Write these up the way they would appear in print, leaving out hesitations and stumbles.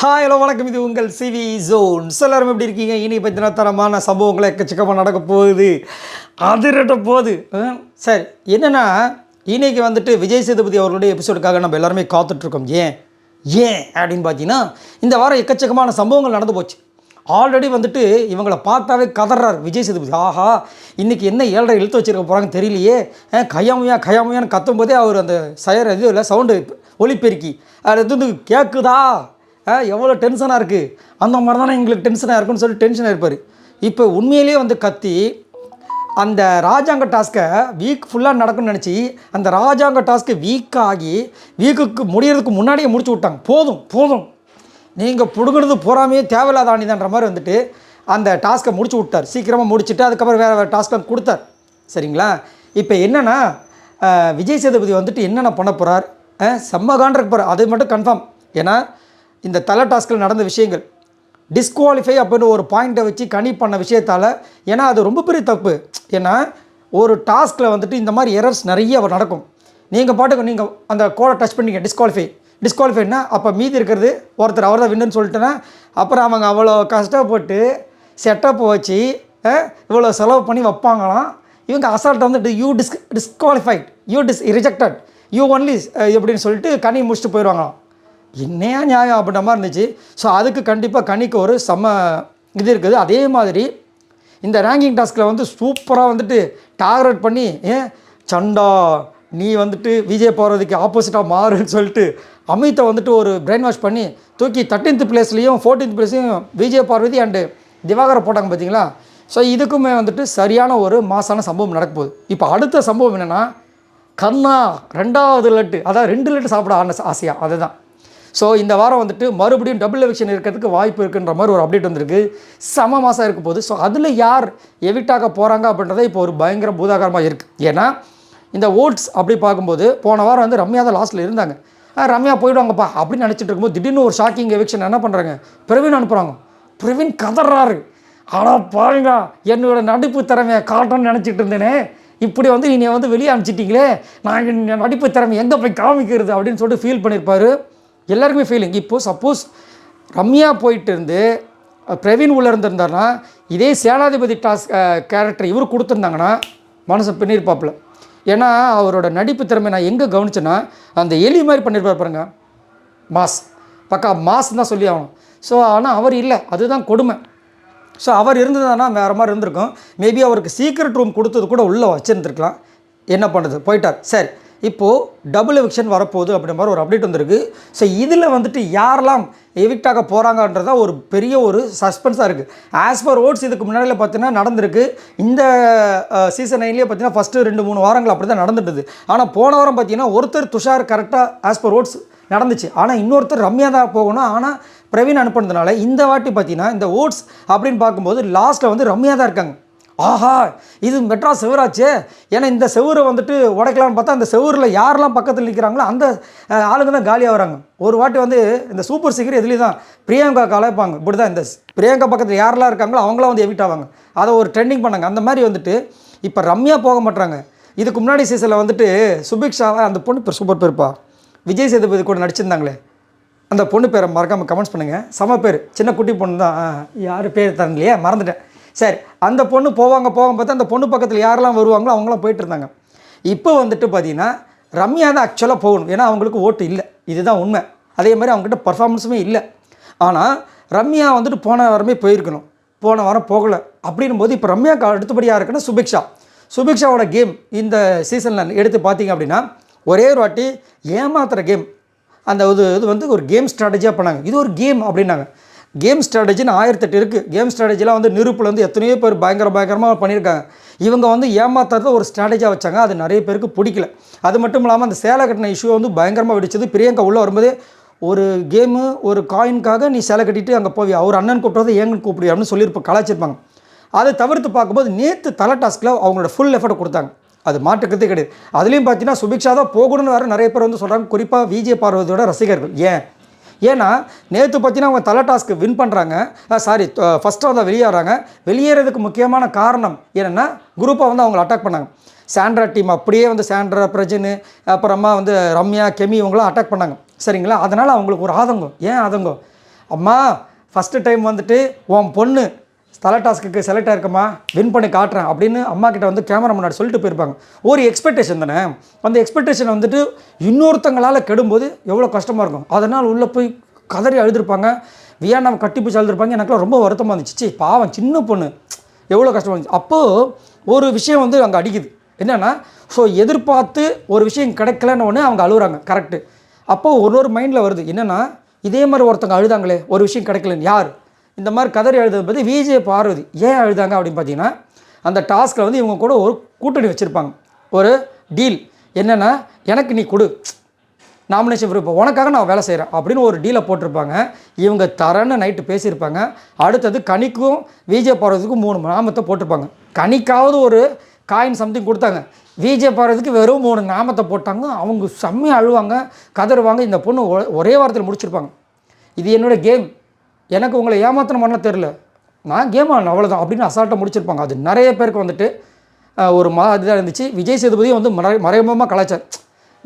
Hi hello வணக்கம், இது உங்கள் சிவி ஜோன். எல்லாரும் எப்படி இருக்கீங்க? இனி பற்றின தரமான சம்பவங்களை எக்கச்சக்கமாக நடக்க போகுது, அதிரட்ட போகுது. சரி, என்னென்னா இன்றைக்கி வந்துட்டு விஜய் சேதுபதி அவர்களுடைய எபிசோடுக்காக நம்ம எல்லாருமே காத்துட்ருக்கோம். ஏன் அப்படின்னு பார்த்தீங்கன்னா, இந்த வாரம் எக்கச்சக்கமான சம்பவங்கள் நடந்து போச்சு. ஆல்ரெடி வந்துட்டு இவங்களை பார்த்தாவே கதறார் விஜய் சேதுபதி. ஆஹா, இன்றைக்கி என்ன 7.5 இழுத்து வச்சுருக்க போகிறாங்கன்னு தெரியலையே, கையாமையான்னு கத்தும் போதே அவர் அந்த இது இல்லை சவுண்டு ஒலிபெருக்கி அது வந்து கேட்குதா, எவ்வளோ டென்ஷனாக இருக்குது, அந்த மாதிரி தானே எங்களுக்கு டென்ஷனாக இருக்குன்னு சொல்லி டென்ஷனாக இருப்பார். இப்போ உண்மையிலேயே வந்து கத்தி அந்த ராஜாங்க டாஸ்க்கை வீக் ஃபுல்லாக நடக்கும்னு நினச்சி அந்த ராஜாங்க டாஸ்க்கு வீக்குக்கு முடியறதுக்கு முன்னாடியே முடிச்சு விட்டாங்க. போதும் நீங்கள் பிடுங்கிறது போகாமையே தேவையில்லாத ஆணிதான்ற மாதிரி வந்துட்டு அந்த டாஸ்க்கை முடிச்சு விட்டார். சீக்கிரமாக முடிச்சுட்டு அதுக்கப்புறம் வேறு டாஸ்க்கெலாம் கொடுத்தார். சரிங்களா? இப்போ என்னென்னா விஜய் சேதுபதி வந்துட்டு என்னென்ன பண்ண போகிறார், செம்மகான் இருக்க போகிறார், அது மட்டும் கன்ஃபார்ம். ஏன்னா இந்த தலை டாஸ்கில் நடந்த விஷயங்கள் டிஸ்குவாலிஃபை அப்படின்னு ஒரு பாயிண்ட்டை வச்சு கனி பண்ண விஷயத்தால், ஏன்னா அது ரொம்ப பெரிய தப்பு. ஏன்னா ஒரு டாஸ்கில் வந்துட்டு இந்த மாதிரி எரர்ஸ் நிறைய நடக்கும். நீங்கள் பாட்டுக்கு நீங்கள் அந்த கோடை டச் பண்ணிங்க டிஸ்குவாலிஃபைனா அப்போ மீதி இருக்கிறது ஒருத்தர் அவர் தான் வின்னுன்னு சொல்லிட்டேன்னா அப்புறம் அவங்க அவ்வளோ கஷ்டப்பட்டு செட்டப் வச்சு இவ்வளோ செலவு பண்ணி வைப்பாங்களாம். இவங்க அசால்ட்டை வந்துட்டு டிஸ்குவாலிஃபைட், ரிஜெக்டட், ஒன்லி எப்படின்னு சொல்லிட்டு கனி முடிச்சுட்டு போயிடுவாங்களாம். என்னையா நியாயம் அப்படின்ற மாதிரி இருந்துச்சு. ஸோ அதுக்கு கண்டிப்பாக கனிக்கு ஒரு இது இருக்குது. அதே மாதிரி இந்த ரேங்கிங் டாஸ்கில் வந்து சூப்பராக வந்துட்டு டார்கெட் பண்ணி சண்டா நீ வந்துட்டு விஜய் பார்வதிக்கு ஆப்போசிட்டாக மாறுன்னு சொல்லிட்டு அமித்தை வந்துட்டு ஒரு பிரெயின் வாஷ் பண்ணி தூக்கி 13th பிளேஸ்லேயும் 14th பிளேஸ்லையும் விஜய் பார்வதி அண்டு திவாகரை போட்டாங்க பார்த்தீங்களா. ஸோ இதுக்குமே வந்துட்டு சரியான ஒரு மாசான சம்பவம் நடக்க போகுது. இப்போ அடுத்த சம்பவம் என்னென்னா, கண்ணா 2வது லட்டு, அதாவது 2 லட்டு சாப்பிட ஆசையாக அதுதான். ஸோ இந்த வாரம் வந்துட்டு மறுபடியும் டபுள் எவிக்ஷன் இருக்கிறதுக்கு வாய்ப்பு இருக்குன்ற மாதிரி ஒரு அப்டேட் வந்திருக்கு. செம மாதம் இருக்க போகுது. ஸோ அதில் யார் எவிக்டாக போகிறாங்க அப்படின்றத இப்போ ஒரு பயங்கர பூதாகரமாக இருக்குது. ஏன்னா இந்த ஓட்ஸ் அப்படி பார்க்கும்போது போன வாரம் வந்து ரம்யா தான் லாஸ்ட்டில் இருந்தாங்க. ரம்யா போயிடுவாங்கப்பா அப்படின்னு நினச்சிட்டு இருக்கும்போது திடீர்னு ஒரு ஷாக்கிங் எவிக்ஷன் என்ன பண்ணுறாங்க, பிரவீன் அனுப்புகிறாங்க. பிரவீன் கதறாரு, ஆனால் பாருங்க என்னோட நடிப்பு திறமையை காட்டணும்னு நினச்சிட்டு இருந்தேனே, இப்படி வந்து நீ வந்து வெளியே அனுப்பிச்சிட்டிங்களே, நான் என் நடிப்பு திறமை எங்கே போய் காமிக்கிறது அப்படின்னு சொல்லிட்டு ஃபீல் பண்ணியிருப்பார். எல்லாருக்குமே ஃபீலிங். இப்போது சப்போஸ் ரம்யா போயிட்டு இருந்து பிரவீன் உள்ளே இருந்திருந்தாருன்னா இதே சேனாதிபதி கேரக்டர் இவர் கொடுத்துருந்தாங்கன்னா மனசை பின்னிருப்பாப்புல. ஏன்னா அவரோட நடிப்பு திறமை நான் எங்கே கவனிச்சேன்னா அந்த எலி மாதிரி பண்ணியிருப்பார் பாருங்க, மாஸ், பக்கா மாஸ் தான் சொல்லி ஆகணும். ஸோ ஆனால் அவர் இல்லை, அதுதான் கொடுமை. ஸோ அவர் இருந்ததுன்னா வேறு மாதிரி இருந்திருக்கும். மேபி அவருக்கு சீக்ரெட் ரூம் கொடுத்தது கூட உள்ளே வச்சுருந்துருக்கலாம். என்ன பண்ணுறது, போயிட்டார். சரி, இப்போது டபுள் எவிக்ஷன் வரப்போகுது அப்படின்ற மாதிரி ஒரு அப்டேட் வந்திருக்கு. ஸோ இதில் வந்துட்டு யாரெல்லாம் எவிக்டாக போகிறாங்கன்றதா ஒரு பெரிய ஒரு சஸ்பென்ஸாக இருக்குது. ஆஸ் பர் ஓட்ஸ் இதுக்கு முன்னாடியில் பார்த்தீங்கன்னா நடந்திருக்கு. இந்த சீசன் 9லேயே பார்த்தீங்கன்னா ஃபஸ்ட்டு 2-3 வாரங்கள் அப்படி தான் நடந்துட்டுது. ஆனால் போன வாரம் பார்த்தீங்கன்னா ஒருத்தர் துஷார் கரெக்டாக ஆஸ் பர் ஓட்ஸ் நடந்துச்சு. ஆனால் இன்னொருத்தர் ரம்யா தான் போகணும், ஆனால் பிரவீன் அனுப்புனதுனால இந்த வாட்டி பார்த்தீங்கன்னா இந்த ஓட்ஸ் அப்படின்னு பார்க்கும்போது லாஸ்ட்டில் வந்து ரம்யா தான் இருக்காங்க. ஆஹா, இது மெட்ராஸ் செவராச்சே, ஏன்னா இந்த செவரை வந்துட்டு உடைக்கலான்னு பார்த்தா அந்த செவரில் யாரெல்லாம் பக்கத்தில் நிற்கிறாங்களோ அந்த ஆளுங்க தான் காலியாக வராங்க. ஒரு வாட்டி வந்து இந்த சூப்பர் சிங்கர் எதுலேயும் தான் பிரியங்கா கலைப்பாங்க. இப்படி தான் இந்த பிரியங்கா பக்கத்தில் யாரெல்லாம் இருக்காங்களோ அவங்களாம் வந்து எவிட் ஆவாங்க. அதை ஒரு ட்ரெண்டிங் பண்ணாங்க. அந்த மாதிரி வந்துட்டு இப்போ ரம்யா போக மாட்டாங்க. இதுக்கு முன்னாடி சீசனில் வந்துட்டு சுபிக்ஷாவை அந்த பொண்ணு பேர் சூப்பர் பேருப்பா, விஜய் சேதுபதி கூட நடிச்சிருந்தாங்களே, அந்த பொண்ணு பேரை மறக்காமல் கமெண்ட்ஸ் பண்ணுங்கள். செம பேர், சின்ன குட்டி பொண்ணு தான், யார் பேர் தரலையே மறந்துட்டேன். சரி, அந்த பொண்ணு போவாங்க பார்த்தா அந்த பொண்ணு பக்கத்தில் யாரெல்லாம் வருவாங்களோ அவங்களாம் போயிட்டு இருந்தாங்க. இப்போ வந்துட்டு பார்த்தீங்கன்னா ரம்யா தான் ஆக்சுவலாக போகணும். ஏன்னா அவங்களுக்கு ஓட்டு இல்லை, இதுதான் உண்மை. அதே மாதிரி அவங்ககிட்ட பர்ஃபார்மன்ஸுமே இல்லை. ஆனால் ரம்யா வந்துட்டு போன வாரமே போயிருக்கணும், போன வாரம் போகலை. அப்படின்னும் போது இப்போ ரம்யாவுக்கு அடுத்தபடியாக இருக்குன்னா சுபிக்ஷாவோட கேம் இந்த சீசனில் எடுத்து பார்த்தீங்க அப்படின்னா ஒரே ஒரு வாட்டி ஏமாத்துகிற கேம், அந்த இது வந்து ஒரு கேம் ஸ்ட்ராட்டஜியாக பண்ணாங்க. இது ஒரு கேம் அப்படின்னாங்க. கேம் ஸ்ட்ராட்டஜின்னு 1008 இருக்குது. கேம் ஸ்ட்ராட்டஜிலாம் வந்து நிரூப்பில் வந்து எத்தனையோ பேர் பயங்கரமாக பண்ணியிருக்காங்க. இவங்க வந்து ஏமாத்துறத ஒரு ஸ்ட்ராட்டஜியாக வச்சாங்க. அது நிறைய பேருக்கு பிடிக்கல. அது மட்டும் இல்லாமல் அந்த சேலை கட்டின இஷ்யூ வந்து பயங்கரமாக வெடிச்சது. பிரியங்கா உள்ளே வரும்போதே ஒரு கேமு ஒரு காயினுக்காக நீ சேலை கட்டிட்டு அங்கே போய் அவர் அண்ணன் கூப்பிட்றது ஏங்கன்னு கூப்பிடு அப்படின்னு சொல்லியிருப்போம், கலாச்சிருப்பாங்க. அதை தவிர்த்து பார்க்கும்போது நேற்று தலை டாஸ்கில் அவங்களோட ஃபுல் எஃபர்ட் கொடுத்தாங்க, அது மாற்றுக்கிறதே கிடையாது. அதுலேயும் பார்த்தீங்கன்னா சுபிக்ஷா தான் போகணும்னு வேறு நிறைய பேர் வந்து சொல்கிறாங்க, குறிப்பாக விஜய் பார்வதியோட ரசிகர்கள். ஏன்னா நேற்று பார்த்தீங்கன்னா அவங்க தலை டாஸ்க்கு வின் பண்ணுறாங்க, ஃபஸ்ட்டாக வந்து வெளியேறாங்க. வெளியேறதுக்கு முக்கியமான காரணம் என்னென்னா குரூப்பாக வந்து அவங்களை அட்டாக் பண்ணாங்க. சாண்ட்ரா டீம் அப்படியே வந்து சாண்ட்ரா, பிரஜின், அப்புறமா வந்து ரம்யா, கெமி இவங்களாம் அட்டாக் பண்ணாங்க. சரிங்களா? அதனால் அவங்களுக்கு ஒரு ஆதங்கம். ஏன் ஆதங்கம்? அம்மா ஃபஸ்ட்டு டைம் வந்துட்டு உன் பொண்ணு தலை டாஸ்க்கு செலக்ட் ஆயிருக்கம்மா, வின் பண்ணி காட்டுறேன் அப்படின்னு அம்மா கிட்ட வந்து கேமரா முன்னாடி சொல்லிட்டு போயிருப்பாங்க. ஒரு எக்ஸ்பெக்டேஷன் தானே. அந்த எக்ஸ்பெக்டேஷன் வந்துட்டு இன்னொருத்தங்களால் கெடும்போது எவ்வளோ கஷ்டமாக இருக்கும். அதனால் உள்ளே போய் கதறி அழுதுருப்பாங்க, வியானம் கட்டி பிடிச்சி அழுதுருப்பாங்க. எனக்குலாம் ரொம்ப வருத்தமாக இருந்துச்சு. பாவம் சின்ன பொண்ணு எவ்வளோ கஷ்டமாக இருந்துச்சு. அப்போது ஒரு விஷயம் வந்து அங்கே அடிக்குது என்னென்னா, ஸோ எதிர்பார்த்து ஒரு விஷயம் கிடைக்கலன்னு ஒன்று அவங்க அழுகுறாங்க. கரெக்டு. அப்போது ஒரு மைண்டில் வருது என்னென்னா, இதே மாதிரி ஒருத்தங்க அழுதாங்களே ஒரு விஷயம் கிடைக்கலன்னு, யார் இந்த மாதிரி கதறி அழுது பற்றி விஜய் பார்வதி ஏன் அழுதாங்க அப்படின்னு பார்த்தீங்கன்னா, அந்த டாஸ்கில் வந்து இவங்க கூட ஒரு கூட்டணி வச்சுருப்பாங்க, ஒரு டீல். என்னென்னா, எனக்கு நீ கொடு நாமினேஷன் விருப்பம், உனக்காக நான் வேலை செய்கிறேன் அப்படின்னு ஒரு டீலை போட்டிருப்பாங்க. இவங்க தரன்னு நைட்டு பேசியிருப்பாங்க. அடுத்தது கனிக்கும் விஜய் பார்வதிக்கும் 3 நாமத்தை போட்டிருப்பாங்க. கனிக்காவது ஒரு காயின் சம்திங் கொடுத்தாங்க, விஜய் பார்வதிக்கு வெறும் 3 நாமத்தை போட்டாங்க. அவங்க செம்மையாக அழுவாங்க, கதறுவாங்க. இந்த பொண்ணு ஒரே வாரத்தில் முடிச்சிருப்பாங்க. இது என்னோடய கேம், எனக்கு உங்களை ஏமாத்தணும் பண்ண தெரில, நான் கேம் ஆடணும் அவ்வளோதான் அப்படின்னு அசால்ட்டாக முடிச்சிருப்பாங்க. அது நிறைய பேருக்கு வந்துட்டு ஒரு இதாக இருந்துச்சு. விஜய் சேதுபதியும் வந்து மறைமுகமாக கலாச்சார்,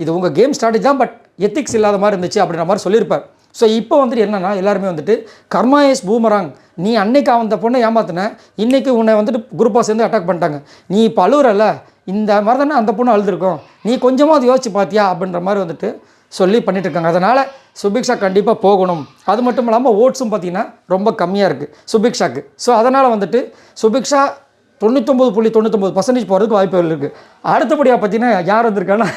இது உங்கள் கேம் ஸ்ட்ராட்டஜி தான், பட் எத்திக்ஸ் இல்லாத மாதிரி இருந்துச்சு அப்படின்ற மாதிரி சொல்லியிருப்பார். ஸோ இப்போ வந்துட்டு என்னென்னா, எல்லாருமே வந்துட்டு கர்மா இஸ் பூமராங், நீ அன்னைக்கு அந்த பொண்ணை ஏமாத்தின, இன்றைக்கி உன்னை வந்துட்டு குரூப்பாக சேர்ந்து அட்டாக் பண்ணிட்டாங்க, நீ இப்போ அழுகுறல்ல, இந்த மாதிரி தானே அந்த பொண்ணு அழுதுருக்கோம், நீ கொஞ்சமாக அது யோசிச்சு பார்த்தியா அப்படின்ற மாதிரி வந்துட்டு சொல்லி பண்ணிகிட்டு இருக்காங்க. அதனால் சுபிக்ஷா கண்டிப்பாக போகணும். அது மட்டும் இல்லாமல் ஓட்ஸும் பார்த்திங்கன்னா ரொம்ப கம்மியாக இருக்குது சுபிக்ஷாக்கு. ஸோ அதனால் வந்துட்டு சுபிக்ஷா 99.99% போகிறதுக்கு வாய்ப்புகள் இருக்குது. அடுத்தபடியாக பார்த்திங்கன்னா யார் வந்திருக்காங்கன்னா,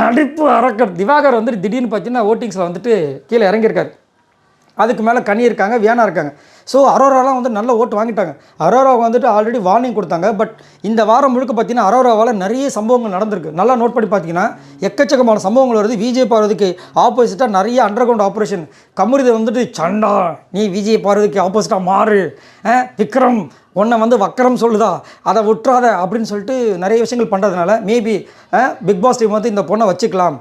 நடிப்பு அரக்கர் திவாகர் வந்துட்டு திடீர்னு பார்த்தீங்கன்னா ஓட்டிங்ஸில் வந்துட்டு கீழே இறங்கியிருக்காரு. அதுக்கு மேலே கனி இருக்காங்க, வியானா இருக்காங்க. ஸோ அரோராலாம் வந்து நல்ல ஓட்டு வாங்கிட்டாங்க. அரோராவுக்கு வந்துட்டு ஆல்ரெடி வார்னிங் கொடுத்தாங்க. பட் இந்த வாரம் முழுக்க பார்த்தீங்கன்னா அரோராவால் நிறைய சம்பவங்கள் நடந்திருக்கு. நல்லா நோட் பண்ணி பார்த்தீங்கன்னா எக்கச்சக்கமான சம்பவங்கள் வருது. விஜய் பார்வதிக்கு ஆப்போசிட்டாக நிறைய அண்டர் கிரவுண்ட் ஆப்ரேஷன். கமுரிதை வந்துட்டு சண்டா, நீ விஜய் பார்வதிக்கு ஆப்போசிட்டாக மாறு, விக்ரம் உன்னை வந்து வக்கரம் சொல்லுதா, அதை விட்டுறாத அப்படின்னு சொல்லிட்டு நிறைய விஷயங்கள் பண்ணுறதுனால மேபி பிக் பாஸ் டீம் வந்து இந்த பொண்ணை வச்சுக்கலாம்,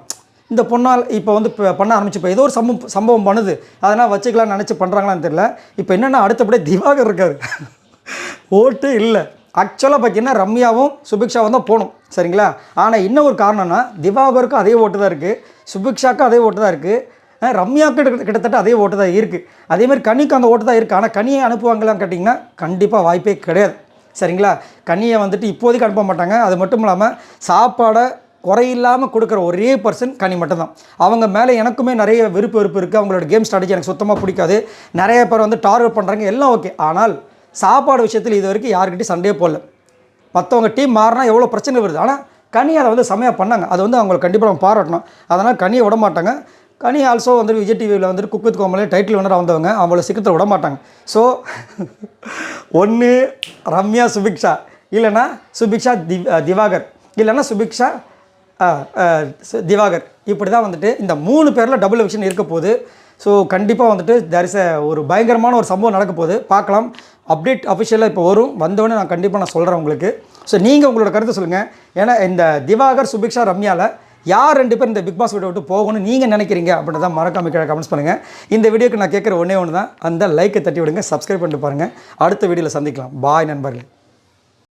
இந்த பொண்ணால் இப்போ வந்து பண்ண ஆரம்பிச்சு இப்போ ஏதோ ஒரு சம்பவம் பண்ணுது, அதனால் வச்சுக்கலாம்னு நினச்சி பண்ணுறாங்களான்னு தெரியல. இப்போ என்னென்னா அடுத்தபடியே திவாகர் இருக்காரு, ஓட்டு இல்லை. ஆக்சுவலாக பார்த்தீங்கன்னா ரம்யாவும் சுபிக்ஷாவும் தான் போகணும், சரிங்களா. ஆனால் இன்னும் ஒரு காரணம்னா திவாகருக்கும் அதே ஓட்டு தான் இருக்குது, சுபிக்ஷாவுக்கும் அதே ஓட்டு தான் இருக்குது, ரம்யாவுக்கு கிட்டத்தட்ட அதே ஓட்டு தான் இருக்குது. அதேமாதிரி கனிக்கு அந்த ஓட்டு தான் இருக்குது. ஆனால் கனியை அனுப்புவாங்களான்னு கேட்டிங்கன்னா கண்டிப்பாக வாய்ப்பே கிடையாது, சரிங்களா. கனியை வந்துட்டு இப்போதைக்கு அனுப்ப மாட்டாங்க. அது மட்டும் இல்லாமல் சாப்பாடை குறையில்லாமல் கொடுக்குற ஒரே பர்சன் கனி மட்டும்தான். அவங்க மேலே எனக்குமே நிறைய வெறுப்பு இருக்குது. அவங்களோட கேம் ஸ்ட்ராட்டஜி எனக்கு சுத்தமாக பிடிக்காது. நிறைய பேர் வந்து டார்கெட் பண்ணுறாங்க, எல்லாம் ஓகே. ஆனால் சாப்பாடு விஷயத்தில் இது வரைக்கும் யாருக்கிட்டையும் சண்டையே போடல. மற்றவங்க டீம் மாறினா எவ்வளோ பிரச்சனை வருது, ஆனால் கனி அதை வந்து செமையாக பண்ணாங்க. அது வந்து அவங்களை கண்டிப்பாக நம்ம பாராட்டணும். அதனால் கனியை விட மாட்டாங்க. கனி ஆல்சோ வந்து விஜய் டிவியில் வந்துட்டு குக் வித் கோமாளி டைட்டில் வின்னராக வந்தவங்க, அவங்கள சீக்கிரத்தில் விட மாட்டாங்க. ஸோ ஒன்று ரம்யா சுபிக்ஷா, இல்லைன்னா சுபிக்ஷா திவாகர், இல்லைன்னா சுபிக்ஷா திவாகர், இப்படி தான் வந்துட்டு இந்த 3 பேரில் டபுள் எவிக்ஷன் இருக்க போகுது. ஸோ கண்டிப்பாக வந்துட்டு தேர் இஸ் ஒரு பயங்கரமான ஒரு சம்பவம் நடக்க போகுது, பார்க்கலாம். அப்டேட் அஃபிஷியலாக இப்போ வந்தோடனே நான் கண்டிப்பாக நான் சொல்கிறேன் உங்களுக்கு. ஸோ நீங்கள் உங்களோட கருத்தை சொல்லுங்கள். ஏன்னா இந்த திவாகர் சுபிக்ஷா ரம்யாவில் யார் 2 பேர் இந்த பிக் பாஸ் வீட்டை விட்டு போகணும்னு நீங்கள் நினைக்கிறீங்க அப்படின்றத மறக்காம கீழே கமெண்ட்ஸ் பண்ணுங்கள். இந்த வீடியோக்கு நான் கேட்குற ஒன்றே ஒன்று தான், அந்த லைக்கை தட்டி விடுங்க, சப்ஸ்கிரைப் பண்ணிட்டு பாருங்கள். அடுத்த வீடியோவில் சந்திக்கலாம். பாய் நண்பர்களே.